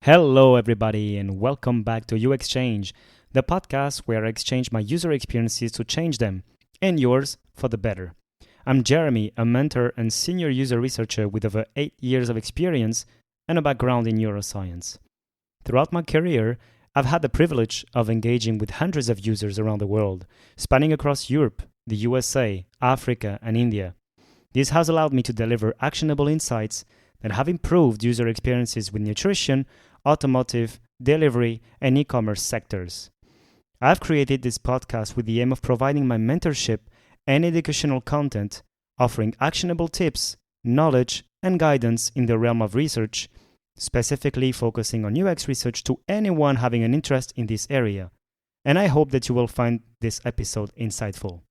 Hello, everybody, and welcome back to You Exchange, the podcast where I exchange my user experiences to change them, and yours for the better. I'm Jeremy, a mentor and senior user researcher with over 8 years of experience and a background in neuroscience. Throughout my career, I've had the privilege of engaging with hundreds of users around the world, spanning across Europe, the USA, Africa, and India. This has allowed me to deliver actionable insights that have improved user experiences with nutrition, automotive, delivery, and e-commerce sectors. I've created this podcast with the aim of providing my mentorship and educational content, offering actionable tips, knowledge, and guidance in the realm of research, specifically focusing on UX research to anyone having an interest in this area. And I hope that you will find this episode insightful.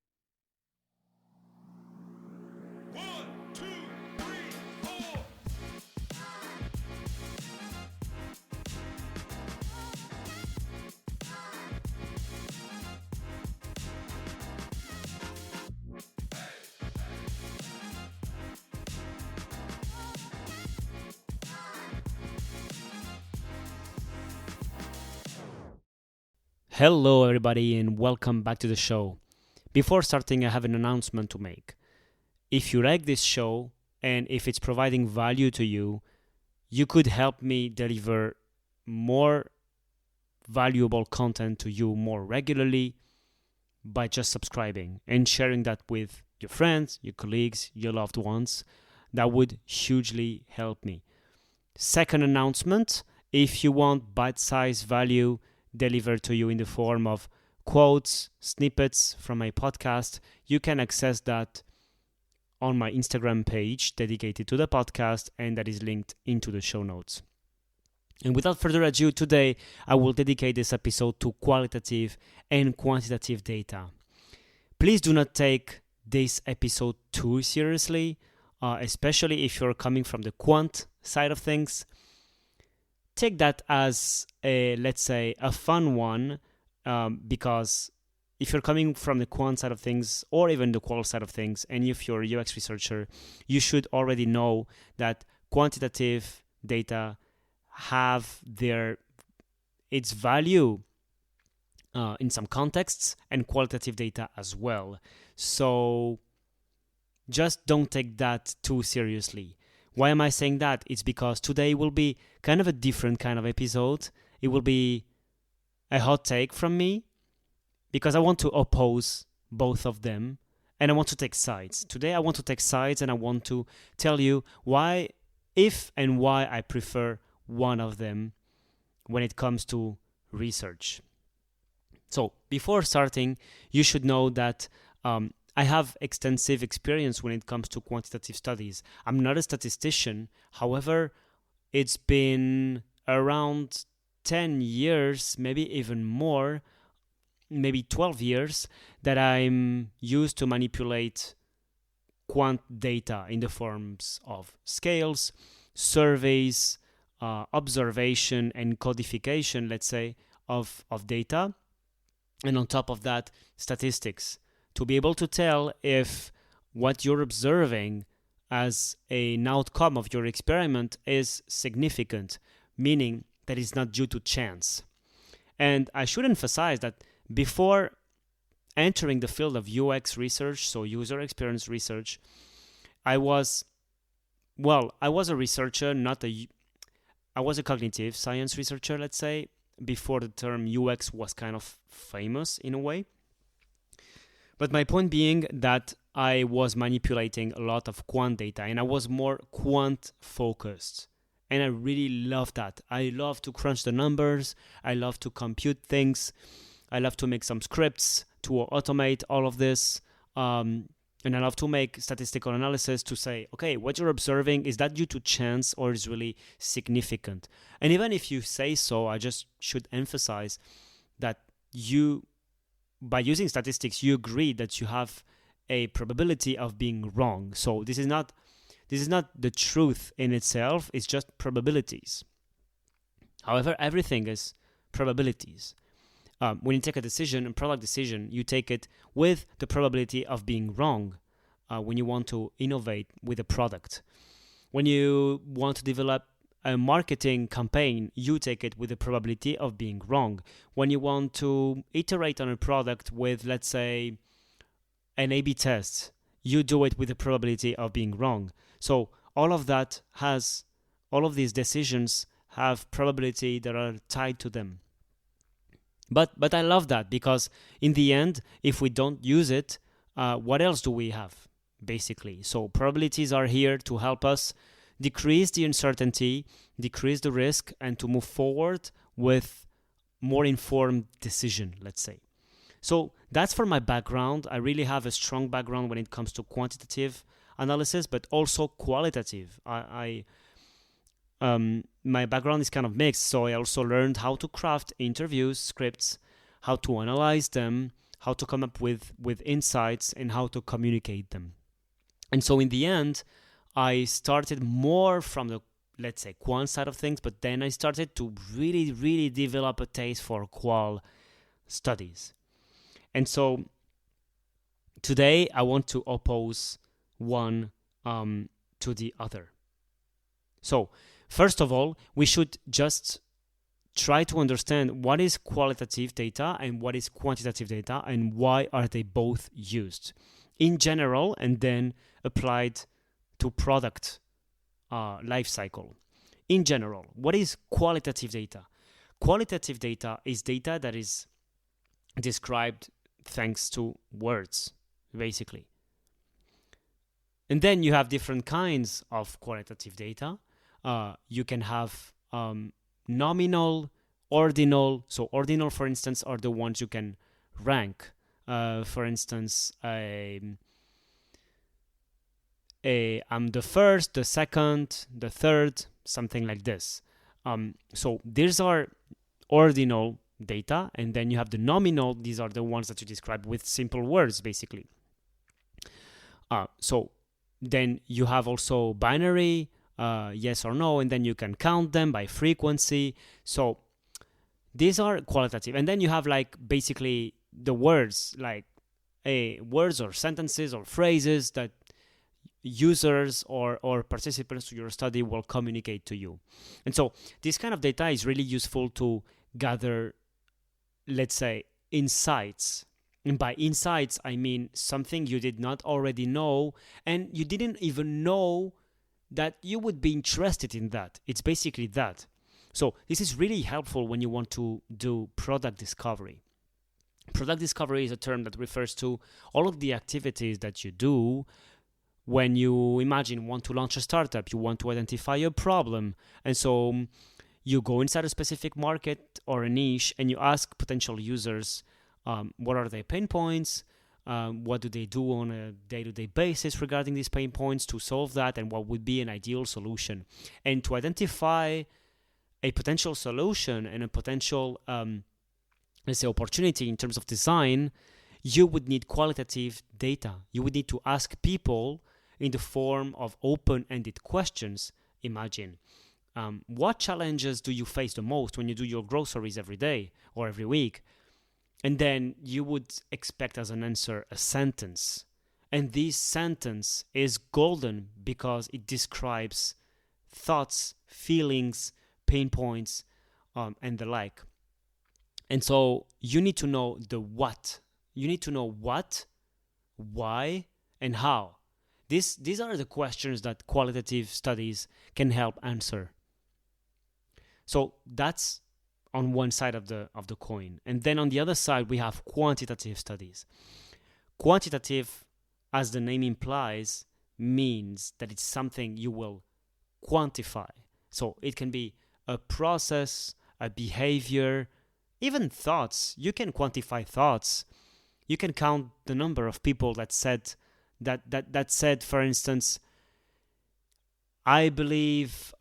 Hello, everybody, and welcome back to the show. Before starting, I have an announcement to make. If you like this show and if it's providing value to you, you could help me deliver more valuable content to you more regularly by just subscribing and sharing that with your friends, your colleagues, your loved ones. That would hugely help me. Second announcement, if you want bite-sized value delivered to you in the form of quotes, snippets from my podcast, you can access that on my Instagram page dedicated to the podcast, and that is linked into the show notes. And without further ado, today I will dedicate this episode to qualitative and quantitative data. Please do not take this episode too seriously, especially if you're coming from the quant side of things. Take that as let's say, a fun one, because if you're coming from the quant side of things or even the qual side of things, and if you're a UX researcher, you should already know that quantitative data have its value in some contexts, and qualitative data as well. So just don't take that too seriously. Why am I saying that? It's because today will be kind of a different kind of episode. It will be a hot take from me because I want to oppose both of them and I want to take sides. Today I want to take sides and I want to tell you why, if and why I prefer one of them when it comes to research. So before starting, you should know that I have extensive experience when it comes to quantitative studies. I'm not a statistician. However, it's been around 10 years, maybe even more, maybe 12 years, that I'm used to manipulate quant data in the forms of scales, surveys, observation, and codification, let's say, of data. And on top of that, statistics, to be able to tell if what you're observing as an outcome of your experiment is significant, meaning that it's not due to chance. And I should emphasize that before entering the field of UX research, so user experience research, I was a researcher, I was a cognitive science researcher, let's say, before the term UX was kind of famous in a way. But my point being that I was manipulating a lot of quant data and I was more quant focused. And I really love that. I love to crunch the numbers. I love to compute things. I love to make some scripts to automate all of this. And I love to make statistical analysis to say, okay, what you're observing, is that due to chance or is really significant? And even if you say so, I just should emphasize that by using statistics, you agree that you have a probability of being wrong. So this is not the truth in itself, it's just probabilities. However, everything is probabilities. When you take a decision, a product decision, you take it with the probability of being wrong when you want to innovate with a product. When you want to develop a marketing campaign, you take it with the probability of being wrong. When you want to iterate on a product with, let's say, an A/B test, you do it with the probability of being wrong. So all of these decisions have probability that are tied to them. But I love that, because in the end, if we don't use it, what else do we have, basically? So probabilities are here to help us decrease the uncertainty, decrease the risk, and to move forward with more informed decision, let's say. So that's for my background. I really have a strong background when it comes to quantitative analysis, but also qualitative. My background is kind of mixed, so I also learned how to craft interviews, scripts, how to analyze them, how to come up with insights, and how to communicate them. And so in the end, I started more from the, let's say, quant side of things, but then I started to really, really develop a taste for qual studies. And so today I want to oppose one to the other. So first of all, we should just try to understand what is qualitative data and what is quantitative data, and why are they both used in general and then applied to product life cycle. In general, what is qualitative data? Qualitative data is data that is described thanks to words, basically. And then you have different kinds of qualitative data. You can have nominal, ordinal. So ordinal, for instance, are the ones you can rank. For instance, I'm the first, the second, the third, something like this. So these are ordinal data, and then you have the nominal. These are the ones that you describe with simple words, basically. So then you have also binary, yes or no, and then you can count them by frequency. So these are qualitative. And then you have like basically the words, like words or sentences or phrases that users or participants to your study will communicate to you. And so this kind of data is really useful to gather, let's say, insights. And by insights, I mean something you did not already know, and you didn't even know that you would be interested in that. It's basically that. So this is really helpful when you want to do product discovery. Product discovery is a term that refers to all of the activities that you do when you want to launch a startup. You want to identify a problem, and so you go inside a specific market or a niche and you ask potential users what are their pain points, what do they do on a day-to-day basis regarding these pain points to solve that, and what would be an ideal solution. And to identify a potential solution and a potential let's say opportunity in terms of design, you would need qualitative data. You would need to ask people in the form of open-ended questions. Imagine, what challenges do you face the most when you do your groceries every day or every week? And then you would expect as an answer a sentence. And this sentence is golden because it describes thoughts, feelings, pain points, and the like. And so you need to know the what. You need to know what, why, and how. These are the questions that qualitative studies can help answer. So that's on one side of the coin. And then on the other side, we have quantitative studies. Quantitative, as the name implies, means that it's something you will quantify. So it can be a process, a behavior, even thoughts. You can quantify thoughts. You can count the number of people that said, for instance, I believe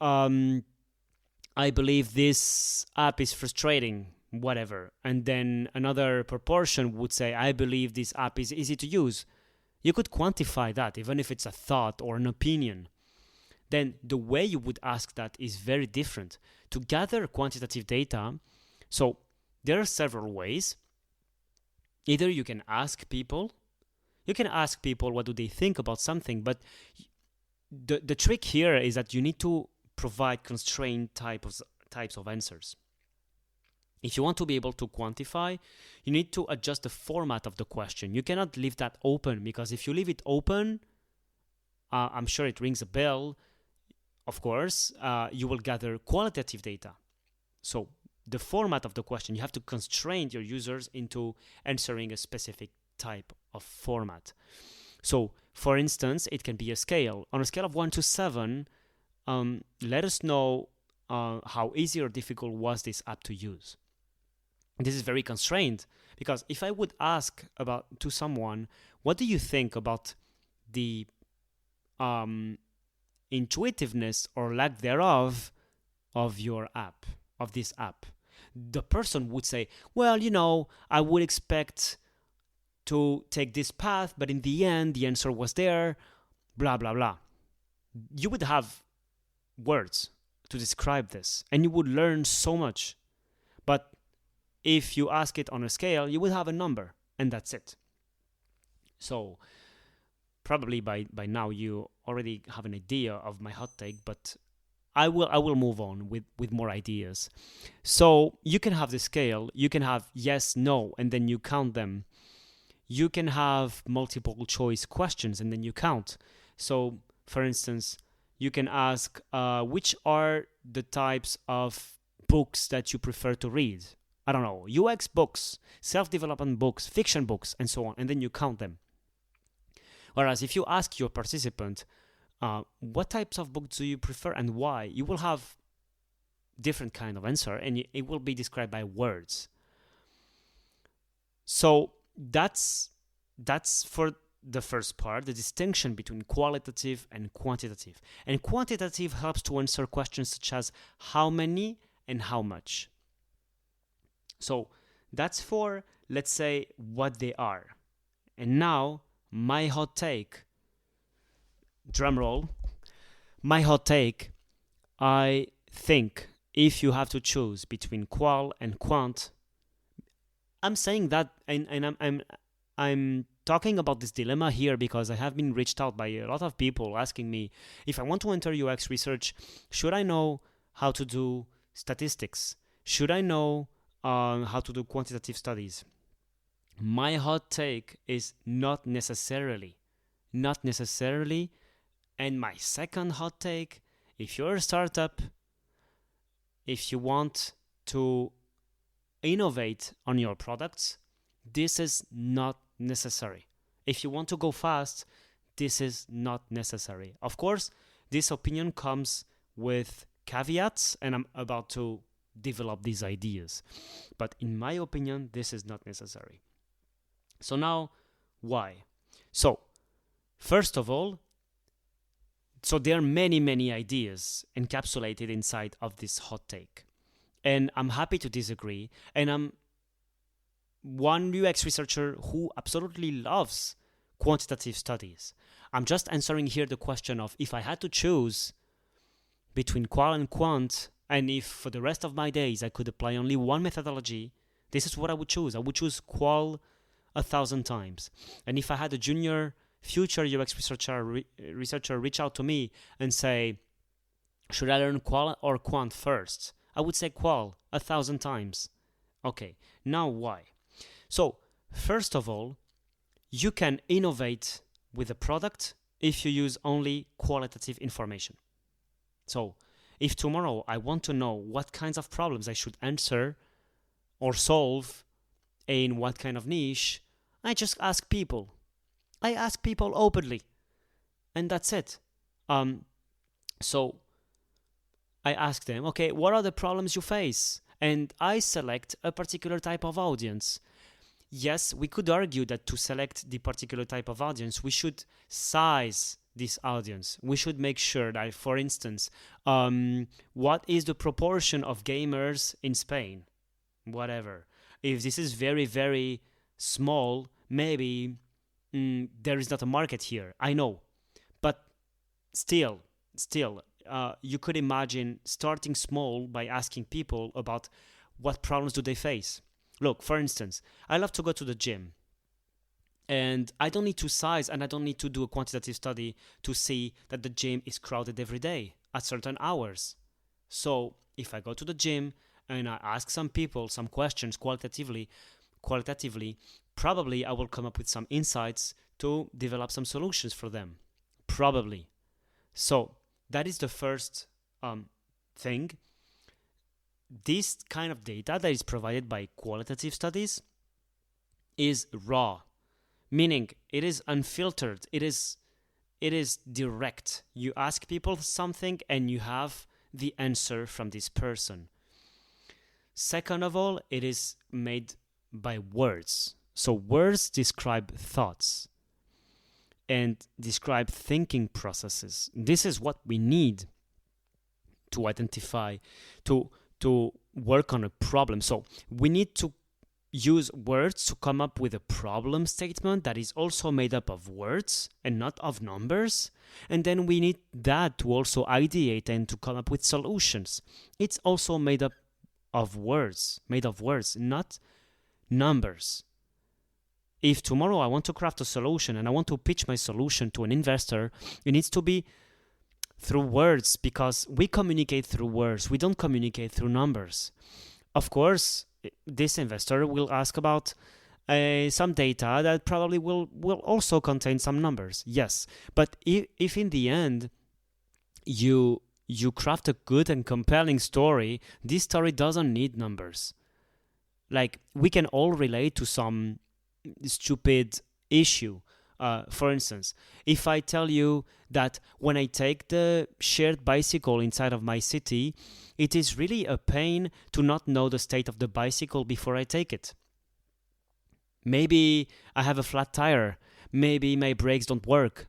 this app is frustrating, whatever. And then another proportion would say, I believe this app is easy to use. You could quantify that, even if it's a thought or an opinion. Then the way you would ask that is very different. To gather quantitative data, so there are several ways. Either you can ask people what do they think about something, but the trick here is that you need to provide constrained types of answers. If you want to be able to quantify, you need to adjust the format of the question. You cannot leave that open, because if you leave it open, I'm sure it rings a bell. Of course, you will gather qualitative data. So the format of the question, you have to constrain your users into answering a specific type of format. So, for instance, it can be a scale. On a scale of 1 to 7, let us know how easy or difficult was this app to use. This is very constrained, because if I would ask to someone, what do you think about the intuitiveness or lack thereof of your app, of this app, the person would say, well, I would expect to take this path, but in the end, the answer was there, blah, blah, blah. You would have words to describe this, and you would learn so much. But if you ask it on a scale, you would have a number, and that's it. So probably by now you already have an idea of my hot take, but I will move on with more ideas. So you can have the scale, you can have yes, no, and then you count them. You can have multiple choice questions, and then you count. So, for instance, you can ask, which are the types of books that you prefer to read? I don't know, UX books, self-development books, fiction books, and so on, and then you count them. Whereas if you ask your participant, what types of books do you prefer and why, you will have different kind of answer, and it will be described by words. So that's for the first part, the distinction between qualitative and quantitative. And quantitative helps to answer questions such as how many and how much. So that's for, let's say, what they are. And now, my hot take, drum roll, my hot take, I think if you have to choose between qual and quant, I'm saying that, and I'm talking about this dilemma here because I have been reached out by a lot of people asking me, if I want to enter UX research, should I know how to do statistics? Should I know how to do quantitative studies? My hot take is not necessarily. And my second hot take, if you're a startup, if you want to innovate on your products, this is not necessary. If you want to go fast, this is not necessary. Of course, this opinion comes with caveats, and I'm about to develop these ideas. But in my opinion, this is not necessary. So now, why? So, first of all, so there are many, many ideas encapsulated inside of this hot take. And I'm happy to disagree. And I'm one UX researcher who absolutely loves quantitative studies. I'm just answering here the question of if I had to choose between qual and quant, and if for the rest of my days I could apply only one methodology, this is what I would choose. I would choose qual 1,000 times. And if I had a junior future UX researcher reach out to me and say, should I learn qual or quant first? I would say qual 1,000 times. Okay, now why? So, first of all, you can innovate with a product if you use only qualitative information. So, if tomorrow I want to know what kinds of problems I should answer or solve in what kind of niche, I just ask people. I ask people openly, and that's it. So I ask them, okay, what are the problems you face? And I select a particular type of audience. Yes, we could argue that to select the particular type of audience, we should size this audience. We should make sure that, for instance, what is the proportion of gamers in Spain? Whatever. If this is very, very small, maybe there is not a market here. I know. But still, you could imagine starting small by asking people about what problems do they face. Look, for instance, I love to go to the gym. And I don't need to size and I don't need to do a quantitative study to see that the gym is crowded every day. at certain hours. So if I go to the gym and I ask some people some questions qualitatively, probably I will come up with some insights to develop some solutions for them. Probably. So that is the first thing. This kind of data that is provided by qualitative studies is raw, meaning it is unfiltered. It is direct. You ask people something and you have the answer from this person. Second of all, it is made by words. So words describe thoughts and describe thinking processes. This is what we need to identify, to work on a problem. So we need to use words to come up with a problem statement that is also made up of words and not of numbers. And then we need that to also ideate and to come up with solutions. It's also made of words, not numbers. If tomorrow I want to craft a solution and I want to pitch my solution to an investor, it needs to be through words, because we communicate through words. We don't communicate through numbers. Of course, this investor will ask about some data that probably will also contain some numbers. Yes, but if in the end you craft a good and compelling story, this story doesn't need numbers. Like, we can all relate to some stupid issue. For instance, if I tell you that when I take the shared bicycle inside of my city, it is really a pain to not know the state of the bicycle before I take it. Maybe I have a flat tire. Maybe my brakes don't work.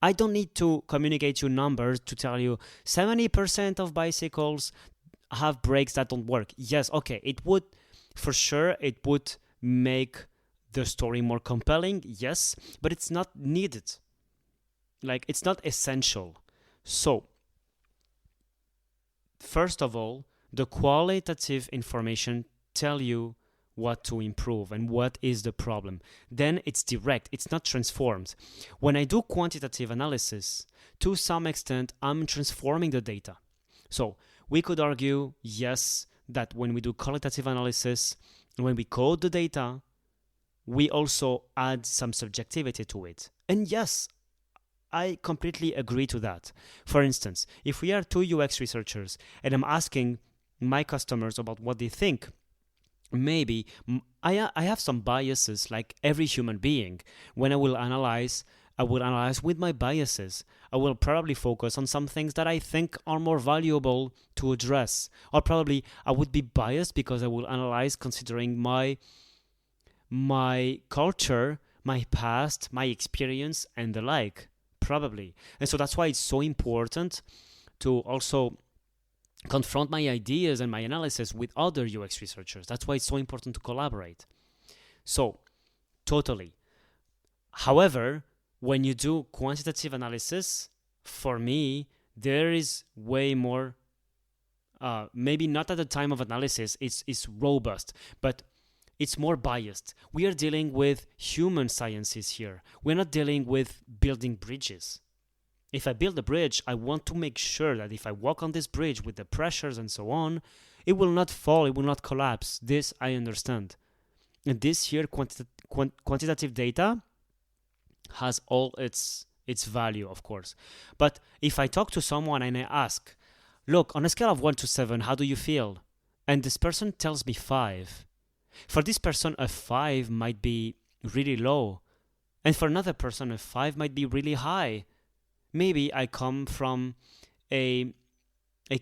I don't need to communicate you numbers to tell you 70% of bicycles have brakes that don't work. Yes, okay, it would make the story more compelling, yes, but it's not needed. Like, it's not essential. So, first of all, the qualitative information tell you what to improve and what is the problem. Then it's direct, it's not transformed. When I do quantitative analysis, to some extent, I'm transforming the data. So we could argue, yes, that when we do qualitative analysis, when we code the data, we also add some subjectivity to it. And yes, I completely agree to that. For instance, if we are two UX researchers and I'm asking my customers about what they think, maybe I have some biases like every human being. When I will analyze with my biases. I will probably focus on some things that I think are more valuable to address. Or probably I would be biased because I will analyze considering my culture, my past, my experience, and the like, probably. And so that's why it's so important to also confront my ideas and my analysis with other UX researchers. That's why it's so important to collaborate. So, totally. However, when you do quantitative analysis, for me, there is way more, maybe not at the time of analysis, it's robust, but it's more biased. We are dealing with human sciences here. We're not dealing with building bridges. If I build a bridge, I want to make sure that if I walk on this bridge with the pressures and so on, it will not fall, it will not collapse. This I understand. And this here, quantitative data has all its value, of course. But if I talk to someone and I ask, look, on a scale of 1 to 7, how do you feel? And this person tells me 5. For this person, a 5 might be really low. And for another person, a 5 might be really high. Maybe I come from a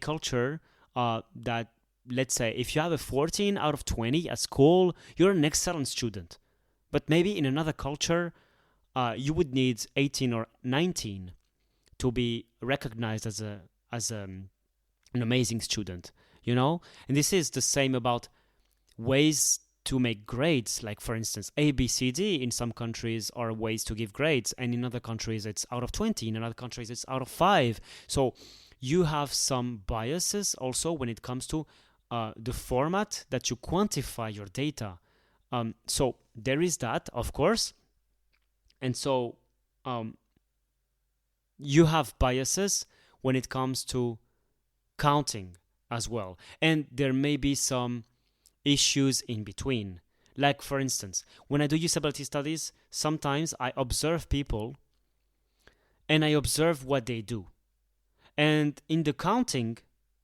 culture that, let's say, if you have a 14 out of 20 at school, you're an excellent student. But maybe in another culture, you would need 18 or 19 to be recognized as an amazing student, you know? And this is the same about ways to make grades. Like, for instance, A, B, C, D in some countries are ways to give grades, and in other countries it's out of 20, in other countries it's out of 5. So you have some biases also when it comes to the format that you quantify your data. So there is that, of course. And so you have biases when it comes to counting as well. And there may be some issues in between. Like, for instance, when I do usability studies, sometimes I observe people and I observe what they do. And in the counting,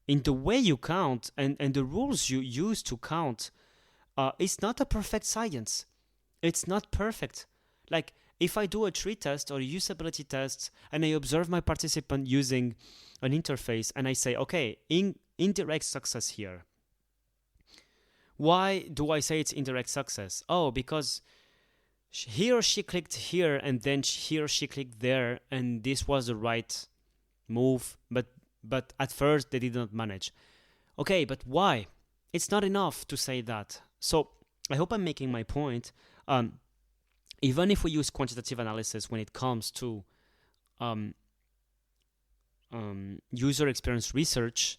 in the way you count and the rules you use to count, it's not a perfect science. It's not perfect. Like, if I do a tree test or a usability test and I observe my participant using an interface and I say, okay, indirect success here. Why do I say it's indirect success? Oh, because he or she clicked here and then he or she clicked there and this was the right move, but at first they did not manage. Okay, but why? It's not enough to say that. So I hope I'm making my point. Even if we use quantitative analysis when it comes to user experience research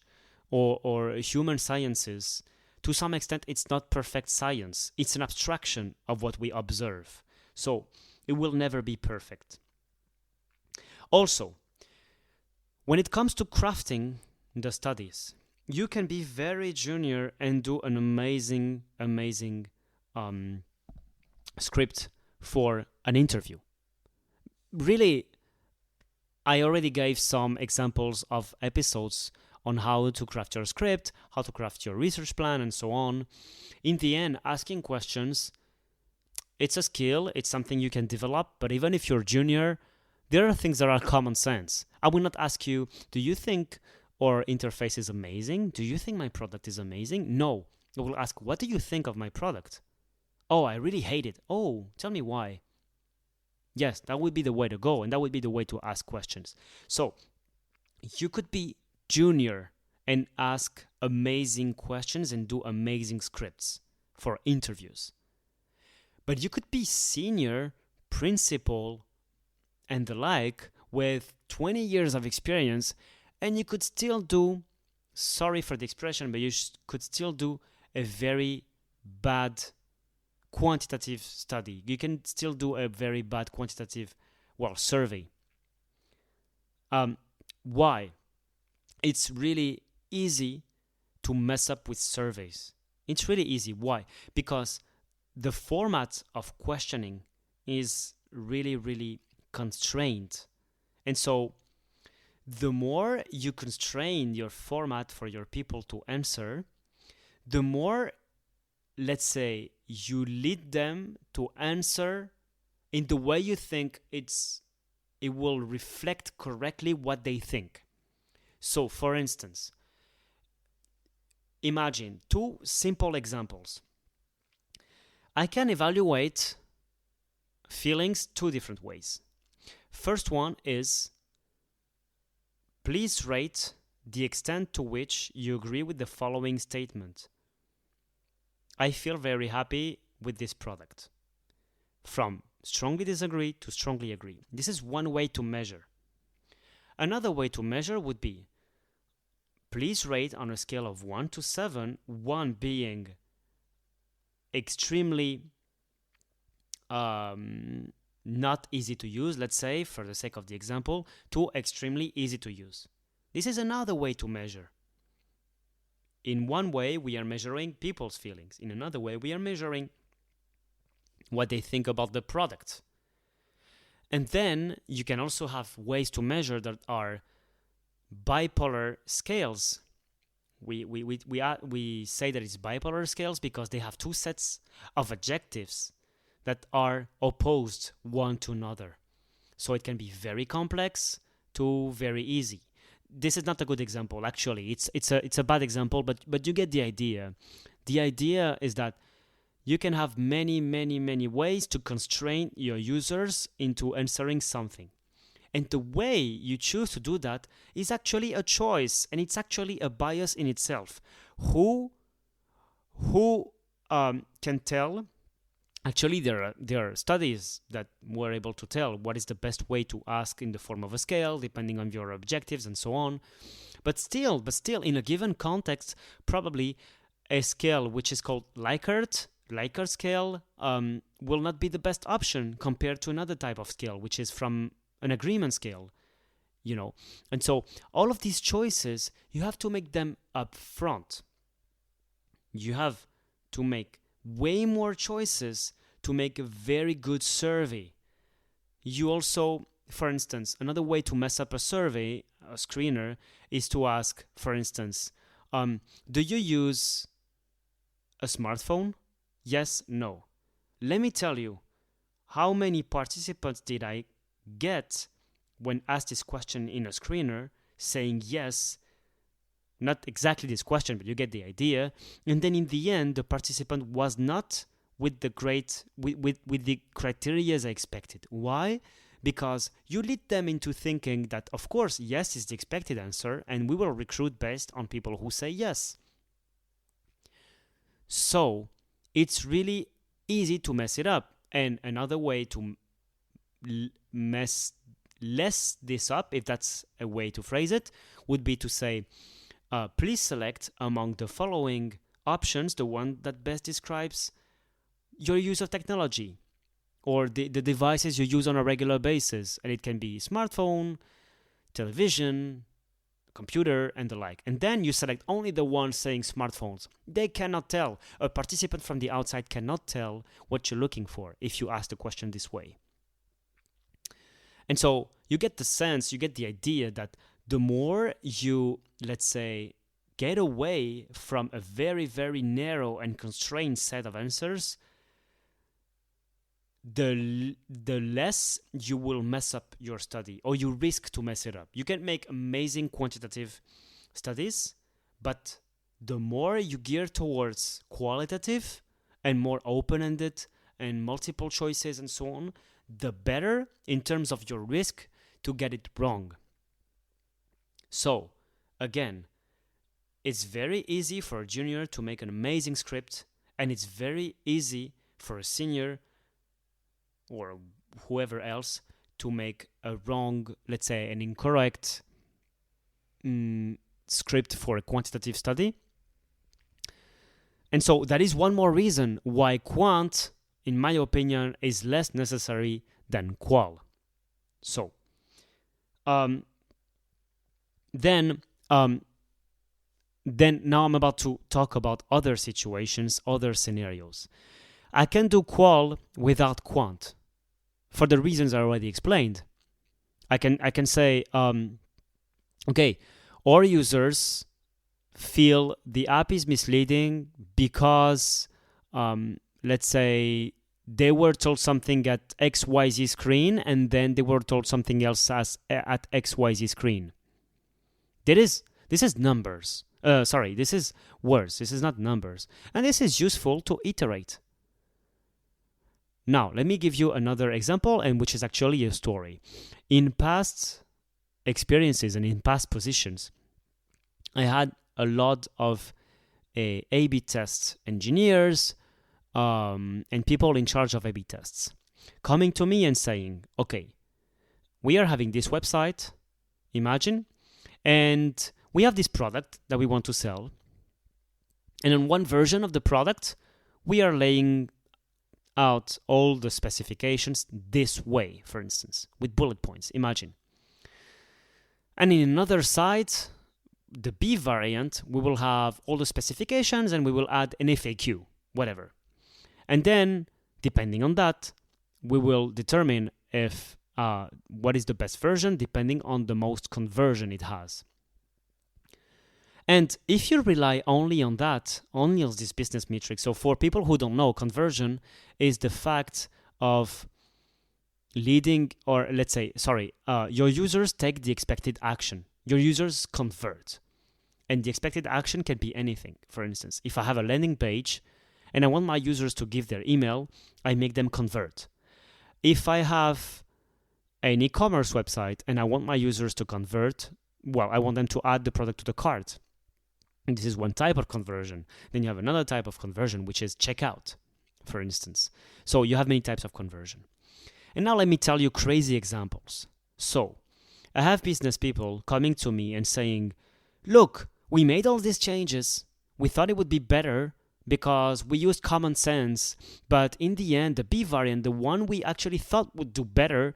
or human sciences, to some extent it's not perfect science. It's an abstraction of what we observe. So it will never be perfect. Also, when it comes to crafting the studies, you can be very junior and do an amazing script for an interview. Really, I already gave some examples of episodes on how to craft your script, how to craft your research plan, and so on. In the end, asking questions, it's a skill, it's something you can develop, but even if you're junior, there are things that are common sense. I will not ask you, do you think our interface is amazing? Do you think my product is amazing? No. I will ask, what do you think of my product? Oh, I really hate it. Oh, tell me why. Yes, that would be the way to go, and that would be the way to ask questions. So, you could be junior and ask amazing questions and do amazing scripts for interviews. But you could be senior, principal, and the like with 20 years of experience, and you could still do, sorry for the expression, but you could still do a very bad quantitative study. You can still do a very bad quantitative, survey. Why? It's really easy to mess up with surveys. It's really easy. Why? Because the format of questioning is really, really constrained. And so the more you constrain your format for your people to answer, the more, let's say, you lead them to answer in the way you think it will reflect correctly what they think. So, for instance, imagine two simple examples. I can evaluate feelings two different ways. First one is, please rate the extent to which you agree with the following statement. I feel very happy with this product. From strongly disagree to strongly agree. This is one way to measure. Another way to measure would be, please rate on a scale of 1 to 7, 1 being extremely not easy to use, let's say, for the sake of the example, 2 extremely easy to use. This is another way to measure. In one way, we are measuring people's feelings. In another way, we are measuring what they think about the product. And then you can also have ways to measure that are bipolar scales. We say that it's bipolar scales because they have two sets of adjectives that are opposed one to another. So it can be very complex to very easy. This is not a good example, actually. It's a bad example, but you get the idea. The idea is that you can have many ways to constrain your users into answering something. And the way you choose to do that is actually a choice, and it's actually a bias in itself. Who can tell? Actually, there are studies that were able to tell what is the best way to ask in the form of a scale, depending on your objectives and so on. But still, in a given context, probably a scale which is called Likert scale will not be the best option compared to another type of scale, which is from an agreement scale. And so all of these choices, you have to make them up front. You have to make way more choices to make a very good survey. You also, for instance, another way to mess up a survey, a screener, is to ask, for instance, do you use a smartphone? Yes, no. Let me tell you, how many participants did I get when asked this question in a screener saying yes? Not exactly this question, but you get the idea. And then in the end, the participant was not with the criteria as I expected. Why? Because you lead them into thinking that, of course, yes is the expected answer, and we will recruit based on people who say yes. So it's really easy to mess it up. And another way to mess less this up, if that's a way to phrase it, would be to say, please select among the following options the one that best describes your use of technology or the devices you use on a regular basis. And it can be smartphone, television, computer, and the like. And then you select only the ones saying smartphones. They cannot tell. A participant from the outside cannot tell what you're looking for if you ask the question this way. And so you get the sense, you get the idea that the more you, let's say, get away from a very, very narrow and constrained set of answers, the less you will mess up your study, or you risk to mess it up. You can make amazing quantitative studies, but the more you gear towards qualitative and more open-ended and multiple choices and so on, the better in terms of your risk to get it wrong. So, again, it's very easy for a junior to make an amazing script, and it's very easy for a senior or whoever else to make a wrong, let's say an incorrect script for a quantitative study. And so that is one more reason why Quant, in my opinion, is less necessary than Qual. So, then now I'm about to talk about other situations, other scenarios. I can do Qual without Quant for the reasons I already explained. I can say, okay, our users feel the app is misleading because, let's say, they were told something at XYZ screen and then they were told something else at XYZ screen. This is numbers. This is words. This is not numbers. And this is useful to iterate. Now, let me give you another example, and which is actually a story. In past experiences and in past positions, I had a lot of A/B test engineers and people in charge of A/B tests coming to me and saying, okay, we are having this website, imagine, and we have this product that we want to sell. And on one version of the product, we are laying out all the specifications this way, for instance, with bullet points, imagine. And in another site, the B variant, we will have all the specifications and we will add an FAQ, whatever. And then, depending on that, we will determine if what is the best version depending on the most conversion it has. And if you rely only on that, only on this business metric, so for people who don't know, conversion is the fact of leading, or let's say, your users take the expected action. Your users convert. And the expected action can be anything. For instance, if I have a landing page and I want my users to give their email, I make them convert. If I have an e-commerce website and I want my users to convert, well, I want them to add the product to the cart. And this is one type of conversion. Then you have another type of conversion, which is checkout, for instance. So you have many types of conversion. And now let me tell you crazy examples. So I have business people coming to me and saying, look, we made all these changes. We thought it would be better because we used common sense. But in the end, the B variant, the one we actually thought would do better,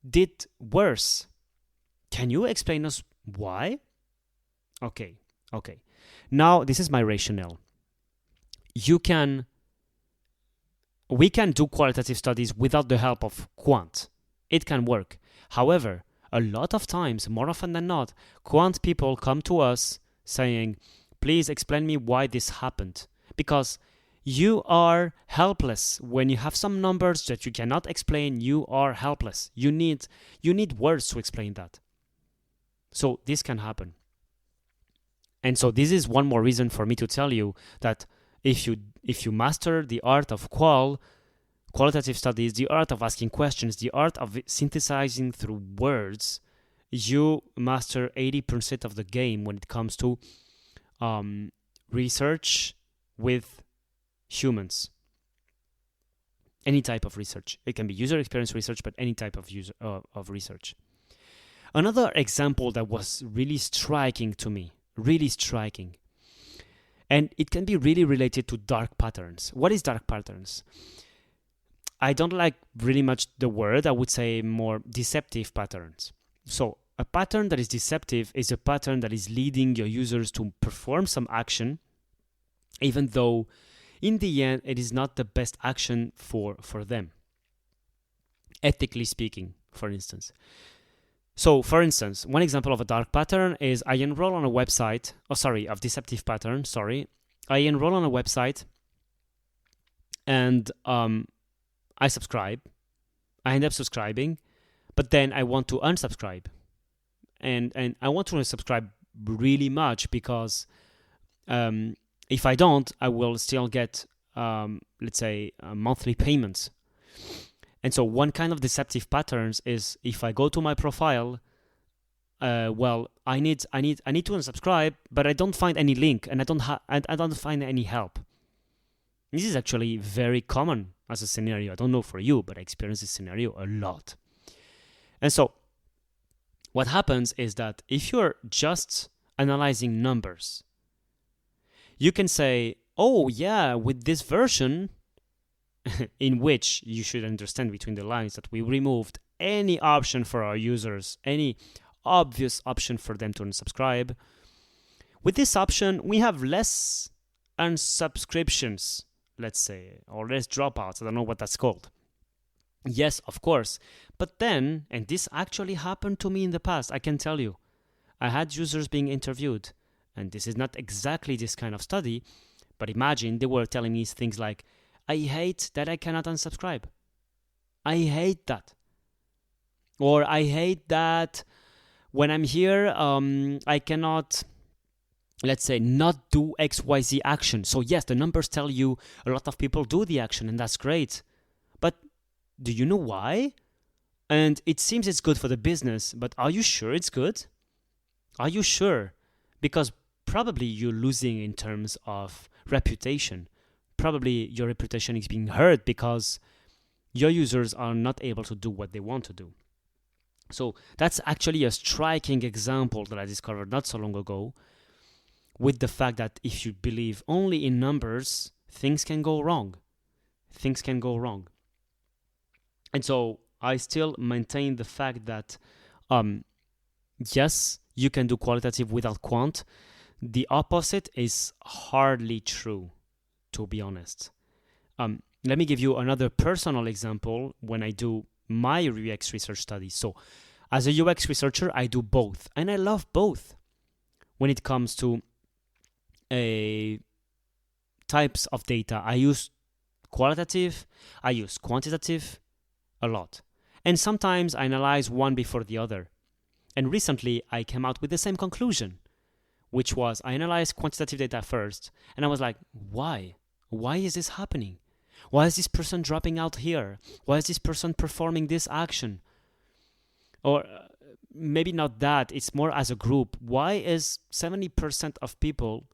did worse. Can you explain us why? Okay. Now, this is my rationale. We can do qualitative studies without the help of Quant. It can work. However, a lot of times, more often than not, Quant people come to us saying, please explain me why this happened. Because you are helpless. When you have some numbers that you cannot explain, you are helpless. You need words to explain that. So this can happen. And so this is one more reason for me to tell you that if you master the art of qualitative studies, the art of asking questions, the art of synthesizing through words, you master 80% of the game when it comes to research with humans. Any type of research. It can be user experience research, but any type of research. Another example that was really striking to me, and it can be really related to dark patterns. What is dark patterns? I don't like really much the word. I would say more deceptive patterns. So a pattern that is deceptive is a pattern that is leading your users to perform some action, even though in the end it is not the best action for them, ethically speaking, for instance. So, for instance, one example of a dark pattern is I enroll on a website, of deceptive pattern, I enroll on a website and I subscribe. I end up subscribing, but then I want to unsubscribe. And I want to unsubscribe really much because if I don't, I will still get, let's say, monthly payments. And so one kind of deceptive patterns is if I go to my profile, I need to unsubscribe, but I don't find any link and I don't find any help. This is actually very common as a scenario. I don't know for you, but I experience this scenario a lot. And so what happens is that if you're just analyzing numbers, you can say, oh yeah, with this version, in which you should understand between the lines that we removed any option for our users, any obvious option for them to unsubscribe. With this option, we have less unsubscriptions, let's say, or less dropouts. I don't know what that's called. Yes, of course. But then, and this actually happened to me in the past, I can tell you, I had users being interviewed, and this is not exactly this kind of study, but imagine they were telling me things like, I hate that I cannot unsubscribe. I hate that. Or I hate that when I'm here, I cannot, let's say, not do XYZ action. So yes, the numbers tell you a lot of people do the action, and that's great. But do you know why? And it seems it's good for the business, but are you sure it's good? Are you sure? Because probably you're losing in terms of reputation. Probably your reputation is being hurt because your users are not able to do what they want to do. So that's actually a striking example that I discovered not so long ago, with the fact that if you believe only in numbers, things can go wrong. And so I still maintain the fact that yes, you can do qualitative without quant. The opposite is hardly true, to be honest. Let me give you another personal example when I do my UX research studies. So as a UX researcher, I do both, and I love both. When it comes to types of data, I use qualitative, I use quantitative a lot. And sometimes I analyze one before the other. And recently, I came out with the same conclusion, which was I analyzed quantitative data first, and I was like, why? Why is this happening? Why is this person dropping out here? Why is this person performing this action? Or maybe not that, it's more as a group. Why is 70% of people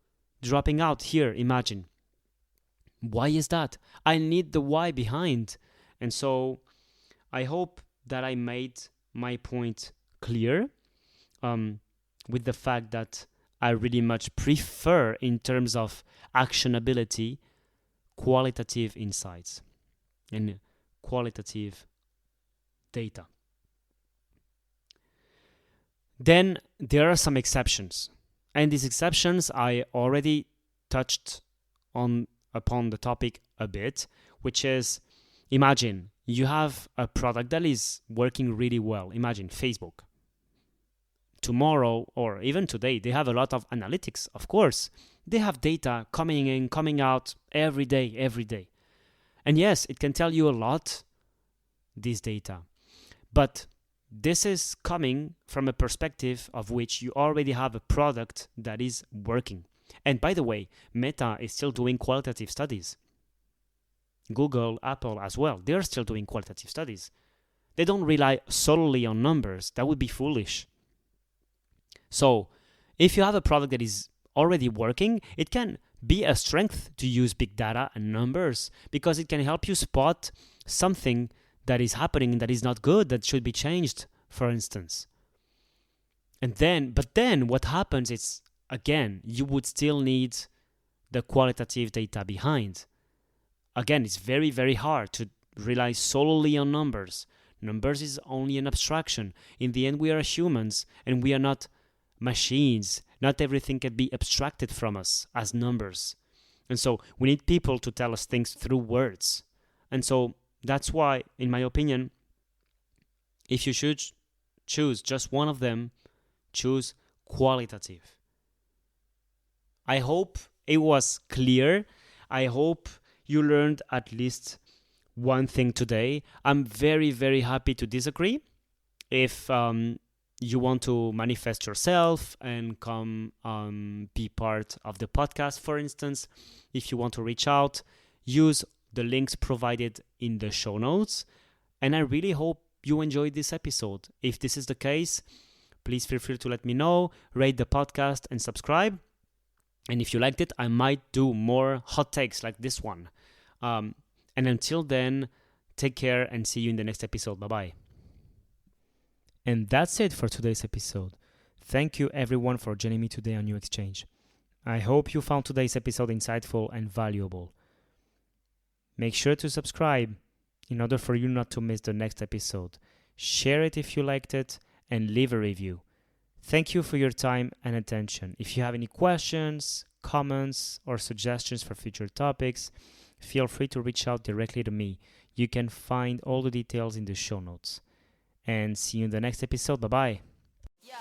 dropping out here? Imagine. Why is that? I need the why behind. And so I hope that I made my point clear with the fact that I really much prefer, in terms of actionability, qualitative insights and qualitative data. Then there are some exceptions. And these exceptions I already touched upon the topic a bit, which is, imagine you have a product that is working really well. Imagine Facebook. Tomorrow or even today, they have a lot of analytics, of course. They have data coming in, coming out every day. And yes, it can tell you a lot, this data. But this is coming from a perspective of which you already have a product that is working. And by the way, Meta is still doing qualitative studies. Google, Apple as well, they're still doing qualitative studies. They don't rely solely on numbers. That would be foolish. So, if you have a product that is already working, it can be a strength to use big data and numbers because it can help you spot something that is happening that is not good, that should be changed, for instance. But then what happens is, again, you would still need the qualitative data behind. Again, it's very, very hard to rely solely on numbers. Numbers is only an abstraction. In the end, we are humans and we are not machines. Not everything can be abstracted from us as numbers. And so we need people to tell us things through words. And so that's why, in my opinion, if you should choose just one of them, choose qualitative. I hope it was clear. I hope you learned at least one thing today. I'm very, very happy to disagree. If you want to manifest yourself and come be part of the podcast, for instance, if you want to reach out, use the links provided in the show notes. And I really hope you enjoyed this episode. If this is the case, please feel free to let me know, rate the podcast and subscribe. And if you liked it, I might do more hot takes like this one. And until then, take care and see you in the next episode. Bye-bye. And that's it for today's episode. Thank you everyone for joining me today on New Exchange. I hope you found today's episode insightful and valuable. Make sure to subscribe in order for you not to miss the next episode. Share it if you liked it and leave a review. Thank you for your time and attention. If you have any questions, comments, or suggestions for future topics, feel free to reach out directly to me. You can find all the details in the show notes. And see you in the next episode. Bye-bye. Yeah.